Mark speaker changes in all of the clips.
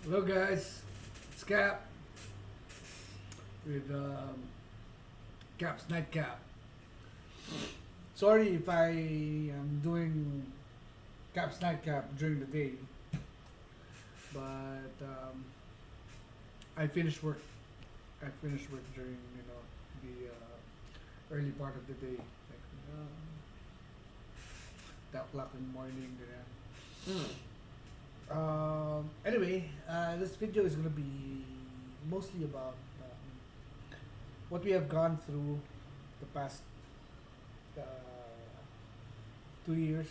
Speaker 1: Hello guys, it's Cap with Cap's Nightcap. Sorry if I am doing Cap's Nightcap during the day, but I finished work. I finished work during the early part of the day, like 10 o'clock in the morning. Ganyan. Anyway, this video is gonna be mostly about what we have gone through the past uh, 2 years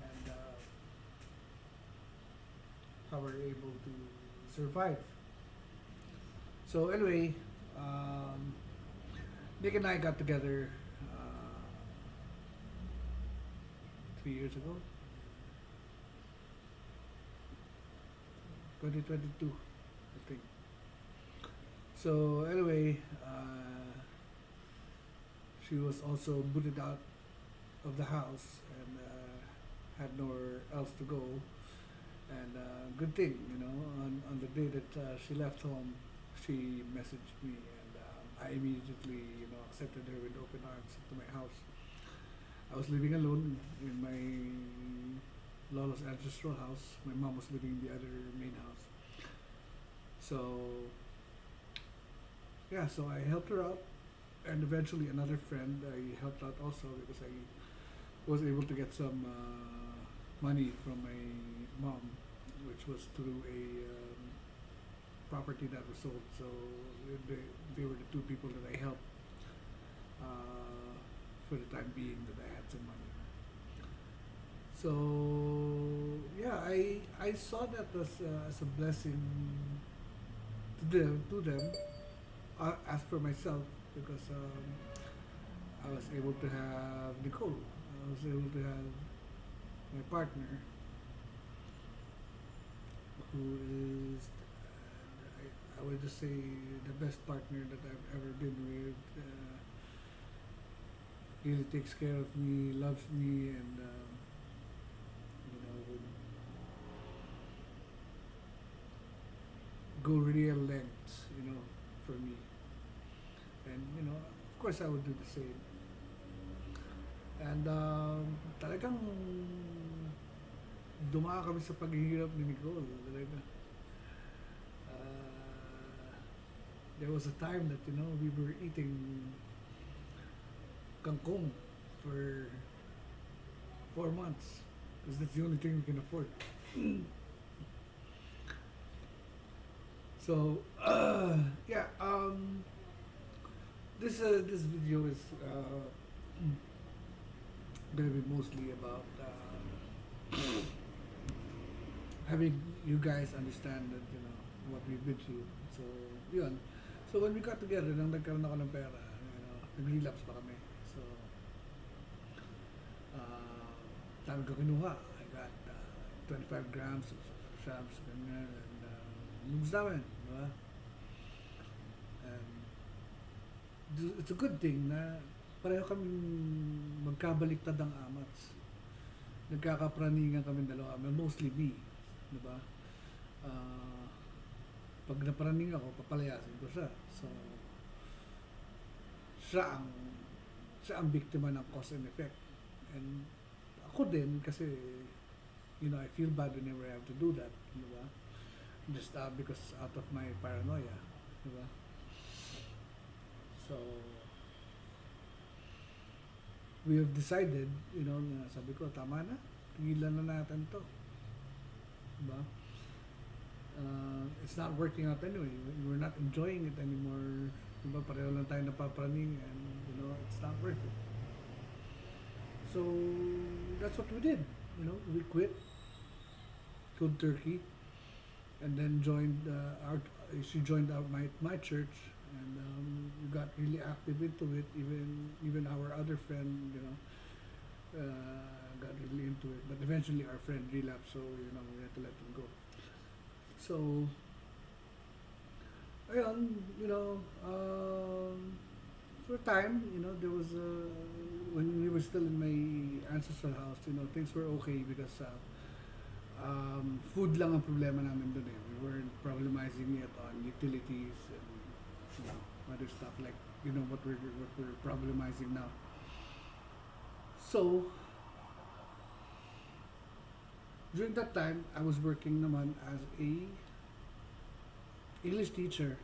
Speaker 1: and how we're able to survive. So anyway, Nick and I got together 3 years ago, 2022, I think. So anyway, she was also booted out of the house and had nowhere else to go. And good thing, on the day that she left home, she messaged me, and I immediately, accepted her with open arms to my house. I was living alone in my Lola's ancestral house. My mom was living in the other main house. So yeah, so I helped her out, and eventually another friend I helped out also because I was able to get some money from my mom, which was through a property that was sold. So they were the two people that I helped for the time being that I had some money. So yeah, I saw that as a blessing to them. As for myself, because I was able to have Nicole. I was able to have my partner, who is, I would just say, the best partner that I've ever been with. Really takes care of me, loves me, and would go real lengths, for me. And of course, I would do the same. And talagang dumaan kami sa paghihirap ni Nicole. Talaga. There was a time that we were eating kangkong for 4 months because that's the only thing we can afford. So yeah, this video is gonna be mostly about having you guys understand that what we've been through. So yun. So when we got together, nang nagkaroon ako ng pera, nag-relapse pa kami. So dami ko kinuha. I got 25 grams of shrubs, ganyan, and lubos namin, di ba? And it's a good thing na pareho kami magkabaliktad ang amats. Nagkakapraningan kami dalawa, mostly me, di ba? Pag napraning ako, papalayasin ko siya. So siya ang biktima ng cause and effect. And ako din kasi I feel bad whenever I have to do that, di ba? Just because out of my paranoia, di ba? So we have decided, na sabi ko, tama na, tigilan na natin to, di ba? It's not working out anyway. We're not enjoying it anymore. Diba, pareho lang tayo napapraning, and it's not worth it. So that's what we did. We quit cold turkey, and then joined she joined my church, and we got really active into it. Even our other friend, got really into it. But eventually our friend relapsed, so we had to let him go. So ayun, for a time, there was when we were still in my ancestral house, things were okay because Food lang ang problema namin doon eh. We weren't problemizing it on utilities and you know, other stuff like what we're problemizing now. So during that time, I was working naman as a English teacher.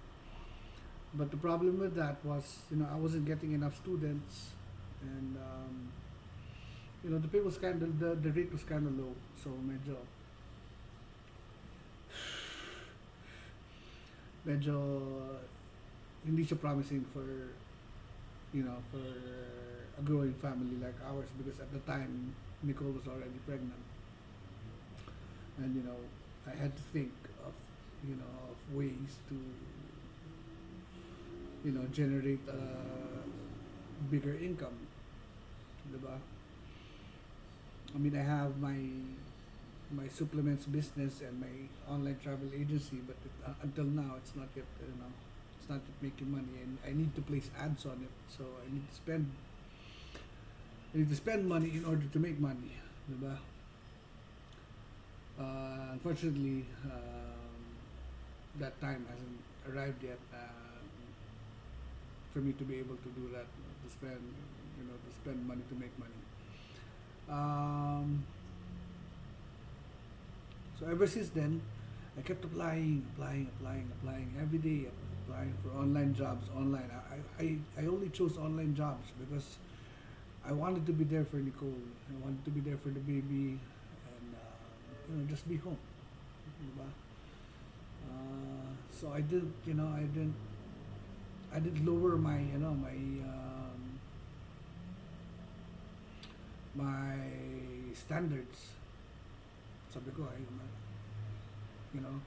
Speaker 1: But the problem with that was, I wasn't getting enough students, and the pay was the rate was kind of low. So medyo hindi siya promising for a growing family like ours because at the time Nicole was already pregnant, and I had to think of of ways to generate a bigger income, diba? I mean, I have my supplements business and my online travel agency, but until now, it's not yet making money, and I need to place ads on it. So I need to spend money in order to make money, diba? Unfortunately, that time hasn't arrived yet for me to be able to do that, to spend money to make money. Um, so ever since then, I kept applying every day, applying for online jobs. Online, I only chose online jobs because I wanted to be there for Nicole. I wanted to be there for the baby, and just be home, diba? So I did lower my standards. Sabi ko, you know,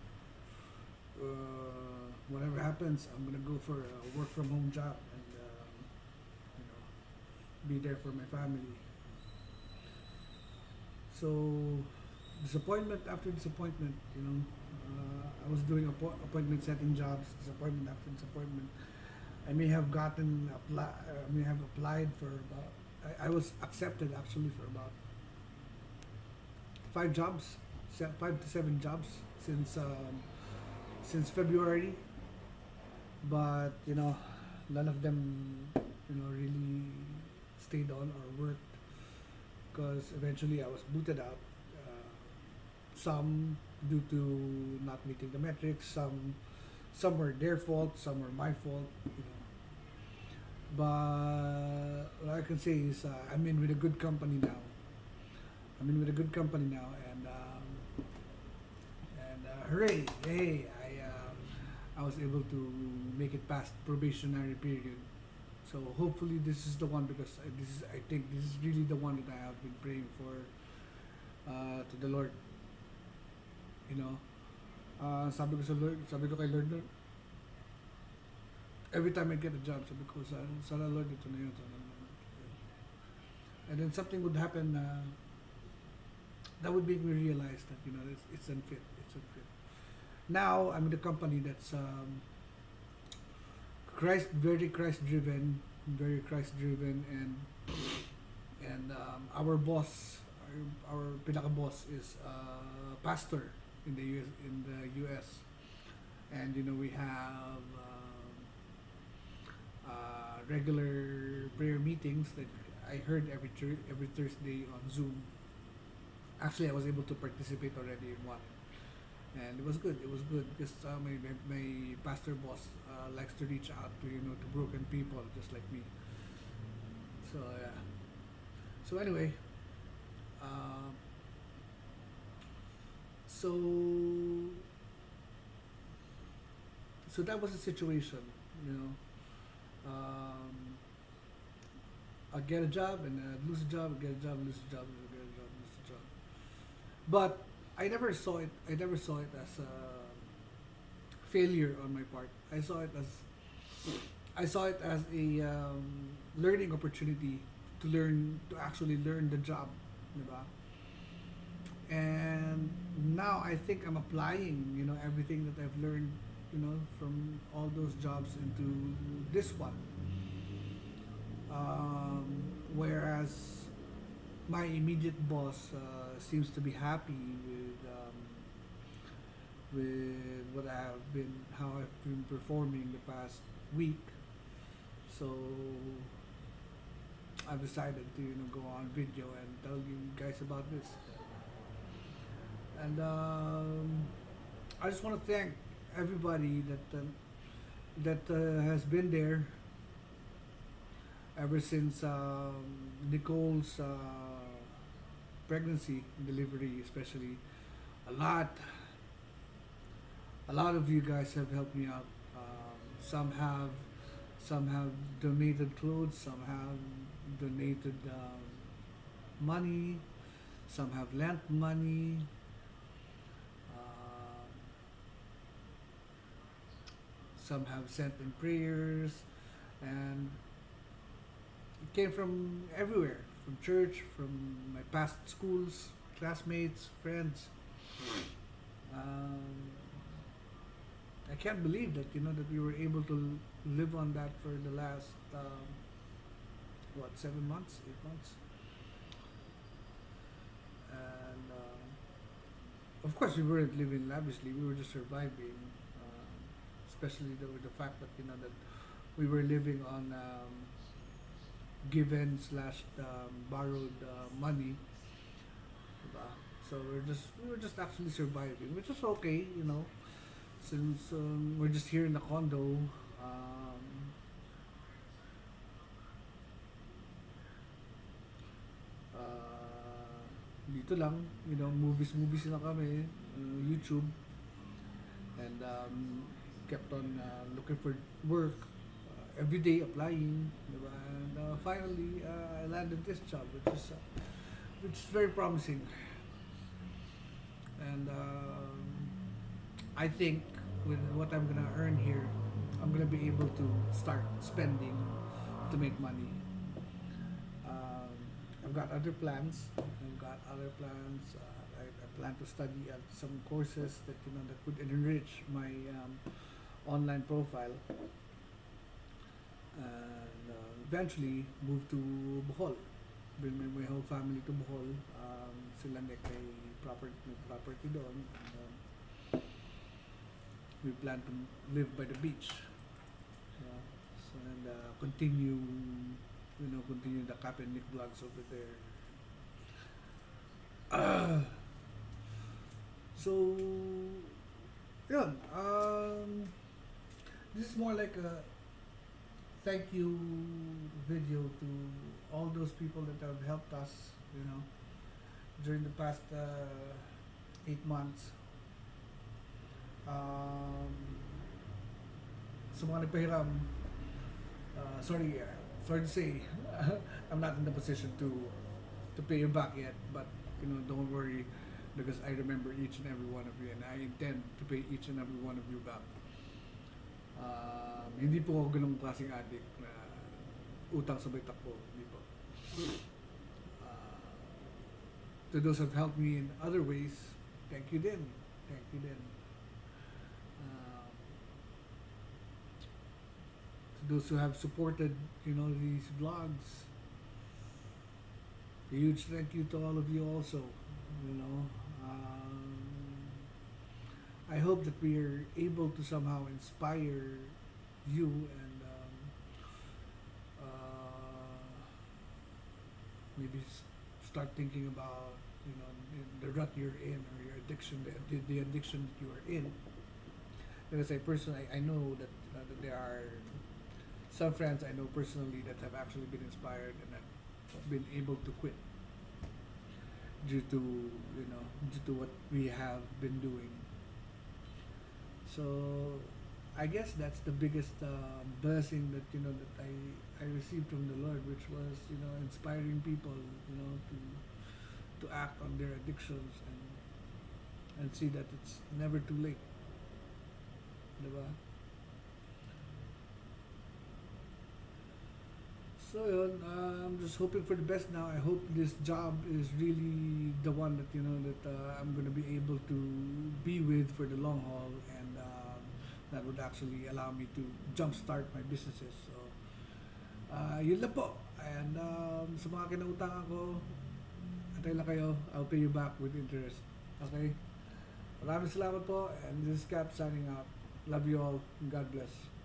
Speaker 1: whatever happens, I'm gonna go for a work from home job and you know, be there for my family. So disappointment after disappointment, I was doing appointment setting jobs, disappointment after disappointment. I may have applied for about. I was accepted actually for about 5 jobs, 5 to 7 jobs since February, but none of them really stayed on or worked because eventually I was booted out. Some due to not meeting the metrics, some were their fault, some were my fault. But what I can say is I'm in with a good company now. I'm in with a good company now, and hooray! Hey, I was able to make it past probationary period. So hopefully this is the one because I think this is really the one that I have been praying for to the Lord. Sabi ko kay Lord, every time I get a job, sabi ko, sana Lord, ito na yun, sana Lord. And then something would happen that would make me realize that, it's unfit, it's unfit. Now, I'm in a company that's very Christ driven, and our boss, our pinaka boss is pastor in the US, and we have regular prayer meetings that I heard every Thursday on Zoom. Actually, I was able to participate already in one, and it was good. It was good because my pastor boss likes to reach out to broken people just like me. So yeah. So anyway, uh, so so that was the situation. You know, um, I'd get a job and I'd lose a job, I'd get a job, lose a job, get a job, lose a job. But I never saw it. I never saw it as a failure on my part. I saw it as a learning opportunity to actually learn the job, diba? And now I think I'm applying, everything that I've learned, from all those jobs into this one. Whereas my immediate boss seems to be happy with with what I have been, how I've been performing the past week. So I've decided to go on video and tell you guys about this. And I just want to thank everybody that has been there ever since Nicole's pregnancy, delivery, especially. A lot, a lot of you guys have helped me out. Some have, some have donated clothes. Some have donated money. Some have lent money. Uh, some have sent in prayers, and it came from everywhere, from church, from my past schools, classmates, friends. Um, I can't believe that that we were able to live on that for the last 7 months, 8 months, and of course we weren't living lavishly. We were just surviving, especially with the fact that that we were living on given slash borrowed money. Diba? So we were just actually surviving, which is okay. Since we're just here in the condo. Dito lang, movies lang kami, YouTube, and kept on looking for work, every day applying, diba? And finally, I landed this job, which is very promising. And I think with what I'm gonna earn here, I'm gonna be able to start spending to make money. Um, I've got other plans. I've got other plans. I plan to study at some courses that would enrich my online profile, and eventually move to Bohol. Bring my whole family to Bohol. Sila may property doon. And, we plan to live by the beach. Yeah. So, and continue the Cap and Nick vlogs over there. So, yun. This is more like a thank you video to all those people that have helped us, during the past 8 months. Um, sa mga nagpahiram, sorry to say, I'm not in the position to pay you back yet, but don't worry, because I remember each and every one of you, and I intend to pay each and every one of you back. Hindi po ako ganung klaseng addict na utang sabay takbo, hindi po. To those who have helped me in other ways, thank you din. Thank you din. To those who have supported, these vlogs, a huge thank you to all of you also. I hope that we are able to somehow inspire you and maybe start thinking about the rut you're in, or your addiction, the addiction that you are in. Because I know that there are some friends I know personally that have actually been inspired and have been able to quit due to what we have been doing. So I guess that's the biggest blessing that that I received from the Lord, which was inspiring people to act on their addictions and see that it's never too late, diba? So yun, I'm just hoping for the best now. I hope this job is really the one that I'm gonna be able to be with for the long haul, and that would actually allow me to jumpstart my businesses. So yun lang po. And sa mga kinautangan ko, antay lang kayo. I'll pay you back with interest. Okay? Maraming salamat po, and this is Cap signing out. Love you all. God bless.